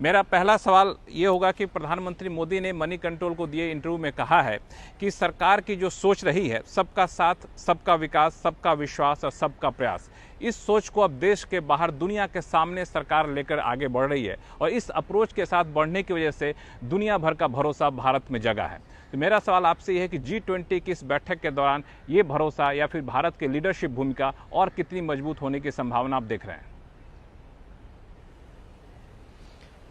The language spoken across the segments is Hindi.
मेरा पहला सवाल ये होगा कि प्रधानमंत्री मोदी ने मनी कंट्रोल को दिए इंटरव्यू में कहा है कि सरकार की जो सोच रही है, सबका साथ, सबका विकास, सबका विश्वास और सबका प्रयास, इस सोच को अब देश के बाहर दुनिया के सामने सरकार लेकर आगे बढ़ रही है और इस अप्रोच के साथ बढ़ने की वजह से दुनिया भर का भरोसा भारत में जगा है। तो मेरा सवाल आपसे यह है कि G20 की इस बैठक के दौरान ये भरोसा या फिर भारत की लीडरशिप भूमिका और कितनी मजबूत होने की संभावना आप देख रहे हैं?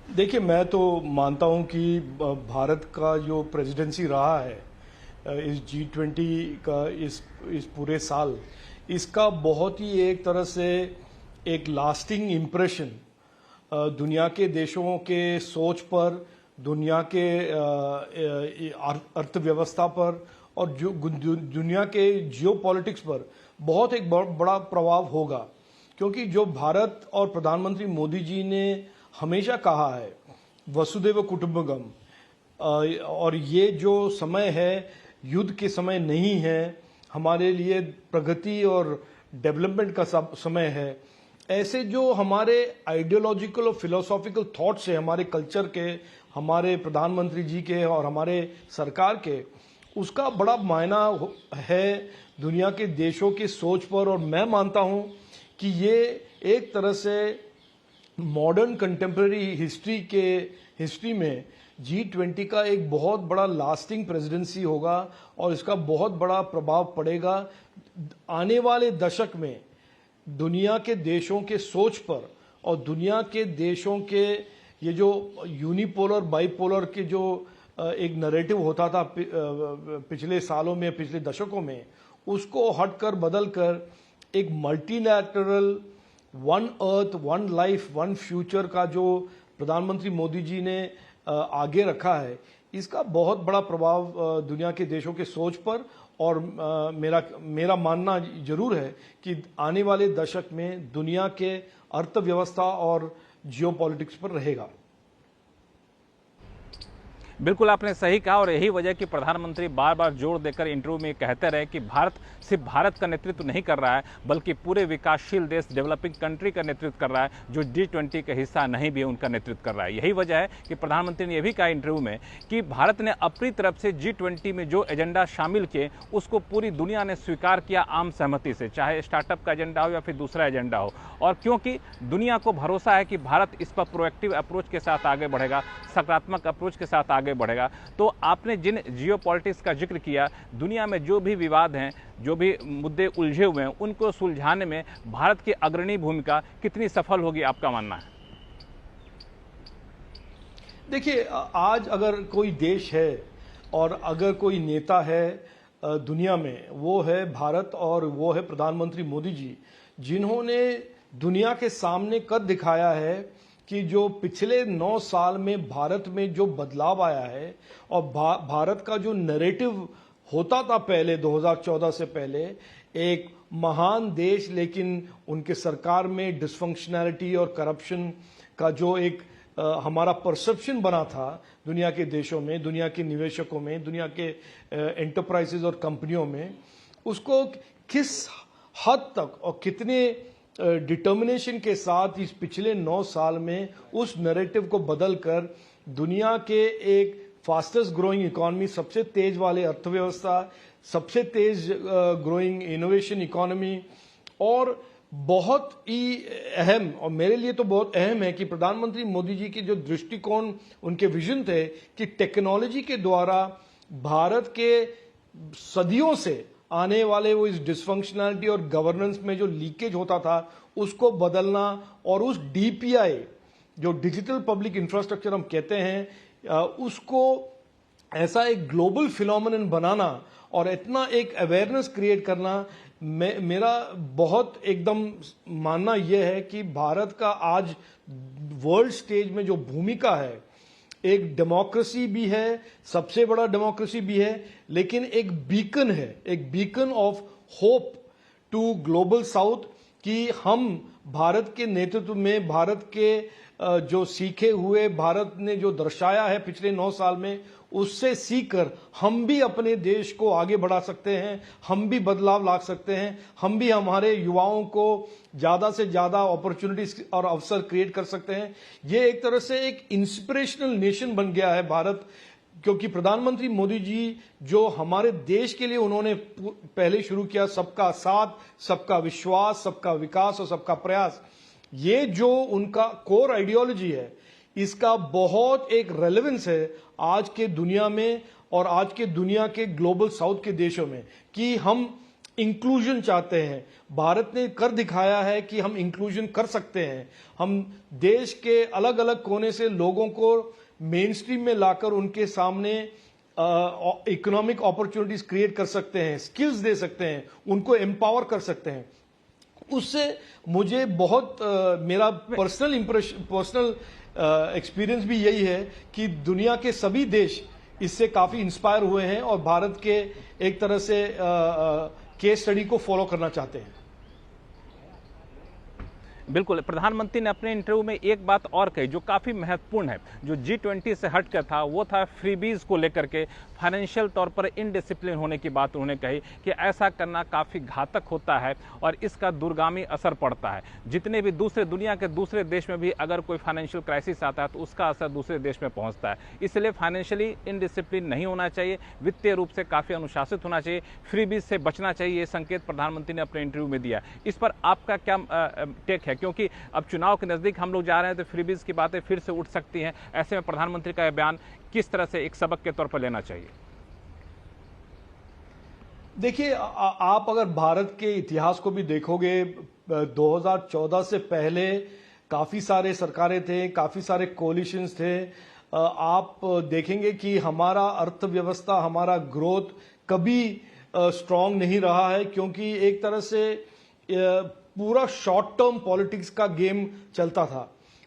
देखिए, मैं तो मानता हूं कि भारत का जो प्रेसिडेंसी रहा है इस G20 का इस पूरे साल, इसका बहुत ही एक तरह से एक लास्टिंग इम्प्रेशन दुनिया के देशों के सोच पर, दुनिया के अर्थव्यवस्था पर और जो दुनिया के जियोपॉलिटिक्स पर बहुत एक बड़ा प्रभाव होगा। क्योंकि जो भारत और प्रधानमंत्री मोदी जी ने हमेशा कहा है वसुधैव कुटुंबकम, और ये जो समय है युद्ध के समय नहीं है, हमारे लिए प्रगति और डेवलपमेंट का समय है। ऐसे जो हमारे आइडियोलॉजिकल और फिलोसॉफिकल थॉट्स है हमारे कल्चर के, हमारे प्रधानमंत्री जी के और हमारे सरकार के, उसका बड़ा मायना है दुनिया के देशों की सोच पर। और मैं मानता हूं कि ये एक तरह से मॉडर्न कंटेम्प्रेरी हिस्ट्री में G20 का एक बहुत बड़ा लास्टिंग प्रेसिडेंसी होगा और इसका बहुत बड़ा प्रभाव पड़ेगा आने वाले दशक में दुनिया के देशों के सोच पर और दुनिया के देशों के ये जो यूनिपोलर बाइपोलर के जो एक नैरेटिव होता था पिछले सालों में, पिछले दशकों में, उसको हटकर बदलकर एक multilateral one earth one life one future का जो प्रधानमंत्री मोदी जी ने आगे रखा है, इसका बहुत बड़ा प्रभाव दुनिया के देशों के सोच पर और मेरा मानना जरूर है कि आने वाले दशक में दुनिया के अर्थव्यवस्था और जियोपॉलिटिक्स पर रहेगा। बिल्कुल आपने सही कहा और यही वजह कि प्रधानमंत्री बार बार जोर देकर इंटरव्यू में कहते रहे कि भारत सिर्फ भारत का नेतृत्व नहीं कर रहा है, बल्कि पूरे विकासशील देश, डेवलपिंग कंट्री का नेतृत्व कर रहा है, जो G20 का हिस्सा नहीं भी है उनका नेतृत्व कर रहा है। यही वजह है कि प्रधानमंत्री ने यह भी कहा इंटरव्यू में कि भारत ने अपनी तरफ से G20 में जो एजेंडा शामिल किए उसको पूरी दुनिया ने स्वीकार किया आम सहमति से, चाहे स्टार्टअप का एजेंडा हो या फिर दूसरा एजेंडा हो। और क्योंकि दुनिया को भरोसा है कि भारत इस पर प्रोएक्टिव अप्रोच के साथ आगे बढ़ेगा, सकारात्मक अप्रोच के साथ आगे बढ़ेगा। तो आपने जिन जियोपॉलिटिक्स का जिक्र किया, दुनिया में जो भी विवाद हैं, जो भी मुद्दे उलझे हुए हैं, उनको सुलझाने में भारत की अग्रणी भूमिका कितनी सफल होगी, आपका मानना है? देखिए, आज अगर कोई देश है और अगर कोई नेता है दुनिया में, वो है भारत और वो है प्रधानमंत्री मोदी जी, जिन्होंने दुनिया के सामने कर दिखाया है कि जो पिछले 9 साल में भारत में जो बदलाव आया है और भारत का जो नैरेटिव होता था पहले 2014 से पहले, एक महान देश, लेकिन उनके सरकार में डिसफंक्शनैलिटी और करप्शन का जो एक हमारा परसेप्शन बना था दुनिया के देशों में, दुनिया के निवेशकों में, दुनिया के एंटरप्राइजेज और कंपनियों में, उसको किस हद तक और कितने डिटर्मिनेशन के साथ इस पिछले 9 साल में उस नैरेटिव को बदलकर दुनिया के एक फास्टेस्ट ग्रोइंग इकोनॉमी, सबसे तेज वाले अर्थव्यवस्था, सबसे तेज ग्रोइंग इनोवेशन इकोनॉमी, और बहुत ही अहम, और मेरे लिए तो बहुत अहम है कि प्रधानमंत्री मोदी जी की जो दृष्टिकोण, उनके विजन थे कि टेक्नोलॉजी के द्वारा भारत के सदियों से आने वाले वो इस डिसफंक्शनैलिटी और गवर्नेंस में जो लीकेज होता था उसको बदलना और उस DPI, जो डिजिटल पब्लिक इंफ्रास्ट्रक्चर हम कहते हैं, उसको ऐसा एक ग्लोबल फिनोमेनन बनाना और इतना एक अवेयरनेस क्रिएट करना, मेरा बहुत एकदम मानना यह है कि भारत का आज वर्ल्ड स्टेज में जो भूमिका है, एक डेमोक्रेसी भी है, सबसे बड़ा डेमोक्रेसी भी है, लेकिन एक बीकन है, एक beacon of hope to global south, कि हम भारत के नेतृत्व में, भारत के जो सीखे हुए भारत ने जो दर्शाया है पिछले 9 साल में, उससे सीखकर हम भी अपने देश को आगे बढ़ा सकते हैं, हम भी बदलाव ला सकते हैं, हम भी हमारे युवाओं को ज्यादा से ज्यादा अपॉर्चुनिटीज और अवसर क्रिएट कर सकते हैं। ये एक तरह से एक इंस्पिरेशनल नेशन बन गया है भारत, क्योंकि प्रधानमंत्री मोदी जी जो हमारे देश के लिए उन्होंने पहले शुरू किया, सबका साथ, सबका विश्वास, सबका विकास और सबका प्रयास, ये जो उनका कोर आइडियोलॉजी है, इसका बहुत एक रेलेवेंस है आज के दुनिया में और आज के दुनिया के ग्लोबल साउथ के देशों में, कि हम इंक्लूजन चाहते हैं। भारत ने कर दिखाया है कि हम इंक्लूजन कर सकते हैं। हम देश के अलग अलग कोने से लोगों को मेन स्ट्रीम में लाकर उनके सामने इकोनॉमिक अपॉर्चुनिटीज क्रिएट कर सकते हैं, स्किल्स दे सकते हैं, उनको एम्पावर कर सकते हैं। उससे मुझे बहुत मेरा पर्सनल एक्सपीरियंस भी यही है कि दुनिया के सभी देश इससे काफी इंस्पायर हुए हैं और भारत के एक तरह से केस स्टडी को फॉलो करना चाहते हैं। बिल्कुल, प्रधानमंत्री ने अपने इंटरव्यू में एक बात और कही जो काफ़ी महत्वपूर्ण है, जो G20 से हटकर था, वो था फ्रीबीज को लेकर के फाइनेंशियल तौर पर इनडिसिप्लिन होने की बात उन्होंने कही कि ऐसा करना काफ़ी घातक होता है और इसका दूरगामी असर पड़ता है। जितने भी दुनिया के दूसरे देश में भी अगर कोई फाइनेंशियल क्राइसिस आता है तो उसका असर दूसरे देश में पहुंचता है। इसलिए फाइनेंशियली इनडिसिप्लिन नहीं होना चाहिए, वित्तीय रूप से काफ़ी अनुशासित होना चाहिए, फ्रीबीज से बचना चाहिए, ये संकेत प्रधानमंत्री ने अपने इंटरव्यू में दिया। इस पर आपका क्या टेक है, क्योंकि अब चुनाव के नजदीक हम लोग जा रहे हैं तो फ्रीबीज की बातें फिर से उठ सकती हैं। ऐसे में प्रधानमंत्री का यह बयान किस तरह से एक सबक के तौर पर लेना चाहिए? देखिए, आप अगर भारत के इतिहास को भी देखोगे, 2014 से पहले काफी सारे सरकारें थे, काफी सारे कोलिशंस थे। आप देखेंगे कि हमारा अर्थव्यवस्था, हमारा ग्रोथ कभी स्ट्रांग नहीं रहा है, क्योंकि एक तरह से पूरा शॉर्ट टर्म पॉलिटिक्स का गेम चलता था।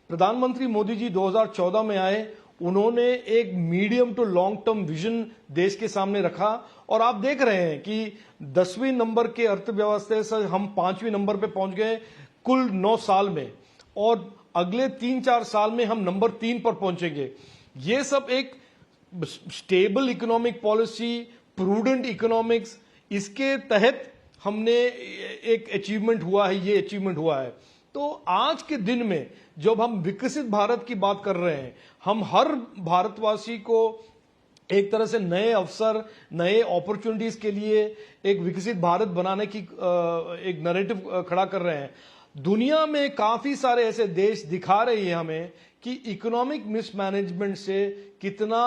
प्रधानमंत्री मोदी जी 2014 में आए, उन्होंने एक medium to long term vision देश के सामने रखा और आप देख रहे हैं कि 10वें नंबर के अर्थव्यवस्था से हम 5वें नंबर पे पहुंच गए कुल 9 साल में, और अगले 3-4 साल में हम नंबर 3 पर पहुंचेंगे। ये सब एक stable economic policy, prudent economics, इसके तहत हमने एक अचीवमेंट हुआ है, ये अचीवमेंट हुआ है। तो आज के दिन में जब हम विकसित भारत की बात कर रहे हैं, हम हर भारतवासी को एक तरह से नए अवसर, नए अपॉर्चुनिटीज के लिए एक विकसित भारत बनाने की एक नैरेटिव खड़ा कर रहे हैं। दुनिया में काफी सारे ऐसे देश दिखा रही है हमें कि इकोनॉमिक मिसमैनेजमेंट से कितना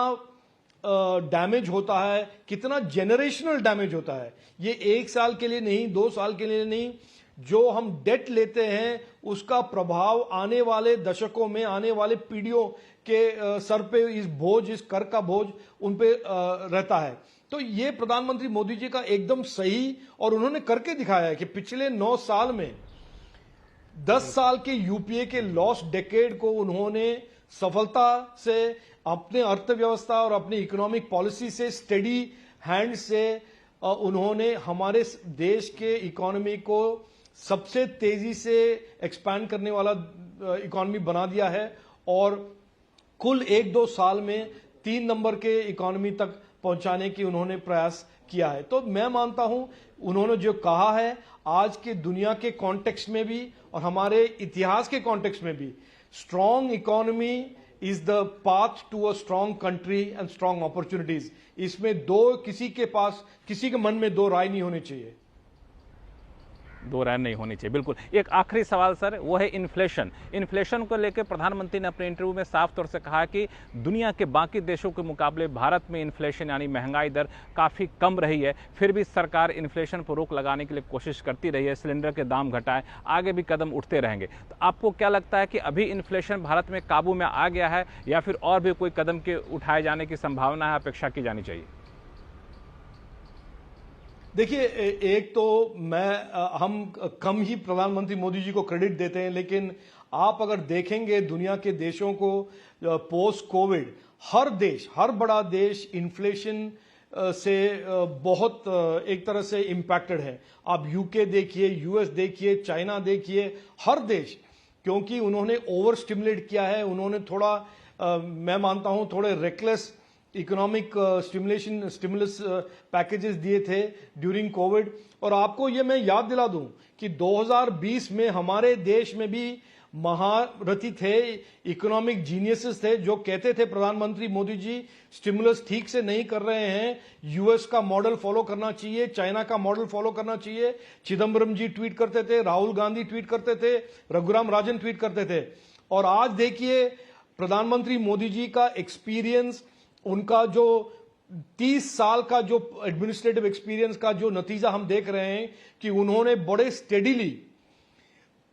डैमेज होता है, कितना जेनरेशनल डैमेज होता है। ये 1 साल के लिए नहीं, 2 साल के लिए नहीं, जो हम डेट लेते हैं उसका प्रभाव आने वाले दशकों में, आने वाले पीढ़ियों के सर पे इस बोझ, इस कर का बोझ उन पे रहता है। तो ये प्रधानमंत्री मोदी जी का एकदम सही, और उन्होंने करके दिखाया है कि पिछले 9 साल में 10 साल के यूपीए के लॉस्ट डेकेड को उन्होंने सफलता से अपने अर्थव्यवस्था और अपनी इकोनॉमिक पॉलिसी से, स्टेडी हैंड से उन्होंने हमारे देश के इकोनॉमी को सबसे तेजी से एक्सपैंड करने वाला इकोनॉमी बना दिया है और कुल 1-2 साल में 3 नंबर के इकोनॉमी तक पहुंचाने की उन्होंने प्रयास किया है। तो मैं मानता हूं उन्होंने जो कहा है आज के दुनिया के कॉन्टेक्स्ट में भी और हमारे इतिहास के कॉन्टेक्स्ट में भी, strong economy is the path to a strong country and strong opportunities. इसमें किसी के मन में दो राय नहीं होनी चाहिए। दो राय नहीं होनी चाहिए, बिल्कुल। एक आखिरी सवाल सर, वो है इन्फ्लेशन को लेकर प्रधानमंत्री ने अपने इंटरव्यू में साफ तौर से कहा कि दुनिया के बाकी देशों के मुकाबले भारत में इन्फ्लेशन यानी महंगाई दर काफ़ी कम रही है, फिर भी सरकार इन्फ्लेशन पर रोक लगाने के लिए कोशिश करती रही है, सिलेंडर के दाम घटाए, आगे भी कदम उठते रहेंगे। तो आपको क्या लगता है कि अभी इन्फ्लेशन भारत में काबू में आ गया है या फिर और भी कोई कदम के उठाए जाने की संभावना है, अपेक्षा की जानी चाहिए? देखिए, एक तो हम कम ही प्रधानमंत्री मोदी जी को क्रेडिट देते हैं, लेकिन आप अगर देखेंगे दुनिया के देशों को पोस्ट कोविड, हर बड़ा देश इन्फ्लेशन से बहुत एक तरह से इम्पैक्टेड है। आप यूके देखिए, यूएस देखिए, चाइना देखिए, हर देश, क्योंकि उन्होंने ओवर स्टिमुलेट किया है, उन्होंने थोड़ा मैं मानता हूं थोड़े रेकलेस इकोनॉमिक स्टिमुलस पैकेजेस दिए थे ड्यूरिंग कोविड। और आपको ये मैं याद दिला दूं कि 2020 में हमारे देश में भी महारथी थे, इकोनॉमिक जीनियसेस थे, जो कहते थे प्रधानमंत्री मोदी जी स्टिमुलस ठीक से नहीं कर रहे हैं, यूएस का मॉडल फॉलो करना चाहिए, चाइना का मॉडल फॉलो करना चाहिए। चिदम्बरम जी ट्वीट करते थे, राहुल गांधी ट्वीट करते थे, रघुराम राजन ट्वीट करते थे। और आज देखिए प्रधानमंत्री मोदी जी का एक्सपीरियंस, उनका जो 30 साल का जो एडमिनिस्ट्रेटिव एक्सपीरियंस का जो नतीजा हम देख रहे हैं कि उन्होंने बड़े स्टेडीली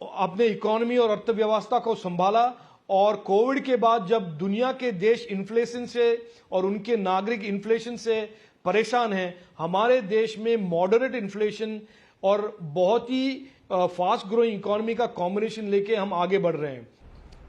अपने इकोनॉमी और अर्थव्यवस्था को संभाला। और कोविड के बाद जब दुनिया के देश इन्फ्लेशन से और उनके नागरिक इन्फ्लेशन से परेशान हैं, हमारे देश में मॉडरेट इन्फ्लेशन और बहुत ही फास्ट ग्रोइंग इकोनॉमी का कॉम्बिनेशन लेके हम आगे बढ़ रहे हैं।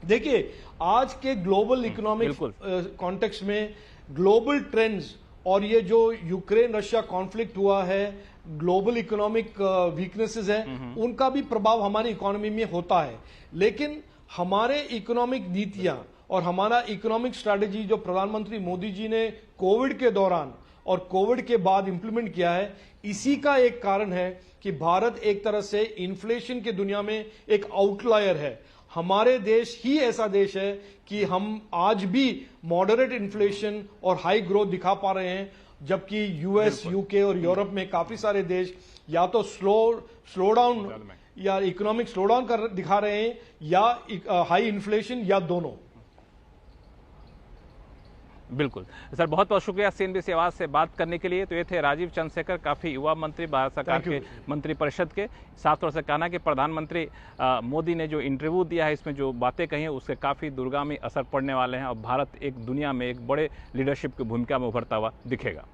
देखिए आज के ग्लोबल इकोनॉमिक कॉन्टेक्स्ट में ग्लोबल ट्रेंड्स और ये जो यूक्रेन रशिया कॉन्फ्लिक्ट हुआ है, ग्लोबल इकोनॉमिक वीकनेसेस हैं, उनका भी प्रभाव हमारी इकोनॉमी में होता है। लेकिन हमारे इकोनॉमिक नीतियां और हमारा इकोनॉमिक स्ट्रैटेजी जो प्रधानमंत्री मोदी जी ने कोविड के दौरान और कोविड के बाद इंप्लीमेंट किया है, इसी का एक कारण है कि भारत एक तरह से इन्फ्लेशन की दुनिया में एक आउटलायर है। हमारे देश ही ऐसा देश है कि हम आज भी मॉडरेट इन्फ्लेशन और हाई ग्रोथ दिखा पा रहे हैं, जबकि यूएस, यूके और यूरोप में काफी सारे देश या तो स्लो डाउन या इकोनॉमिक स्लो डाउन कर दिखा रहे हैं या हाई इन्फ्लेशन या दोनों। बिल्कुल सर, बहुत बहुत शुक्रिया सीएनबीसी आवाज से बात करने के लिए। तो ये थे राजीव चंद्रशेखर, काफी युवा मंत्री भारत सरकार के मंत्रिपरिषद के। साफ तौर से कहना कि प्रधानमंत्री मोदी ने जो इंटरव्यू दिया है, इसमें जो बातें कही हैं उसके काफी दूरगामी असर पड़ने वाले हैं और भारत एक दुनिया में एक बड़े लीडरशिप की भूमिका में उभरता हुआ दिखेगा।